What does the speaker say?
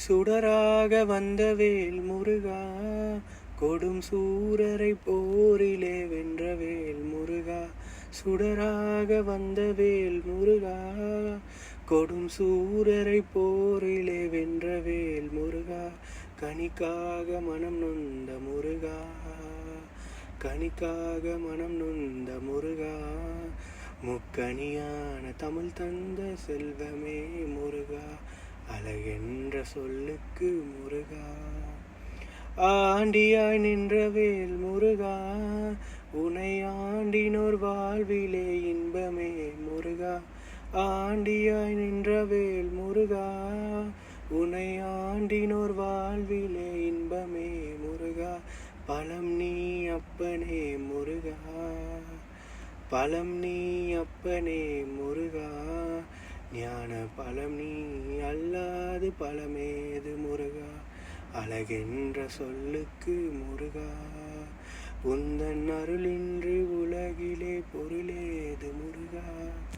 சுடராக வந்த வேல் முருகா, கொடும் சூரரை போரிலே வென்ற வேல் முருகா. சுடராக வந்த வேல் முருகா, கொடும் சூரரை போரிலே வென்ற வேல் முருகா. கனிக்காக மனம் நொந்த முருகா, கனிக்காக மனம் நொந்த முருகா. முக்கனியான தமிழ் தந்த செல்வமே முருகா, அழகென்ற சொல்லுக்கு முருகா. ஆண்டியாய் நின்ற வேல் முருகா, உனை ஆண்டினோர் வாழ்விலே இன்பமே முருகா. ஆண்டியாய் நின்ற வேல் முருகா, உனை ஆண்டினோர் வாழ்விலே இன்பமே முருகா. பலம் நீ அப்பனே முருகா, பலம் நீ அப்பனே முருகா. ஞான பலம் நீ அல்லாது பலமேது முருகா, அழகென்ற சொல்லுக்கு முருகா. உந்தன் அருளின்றி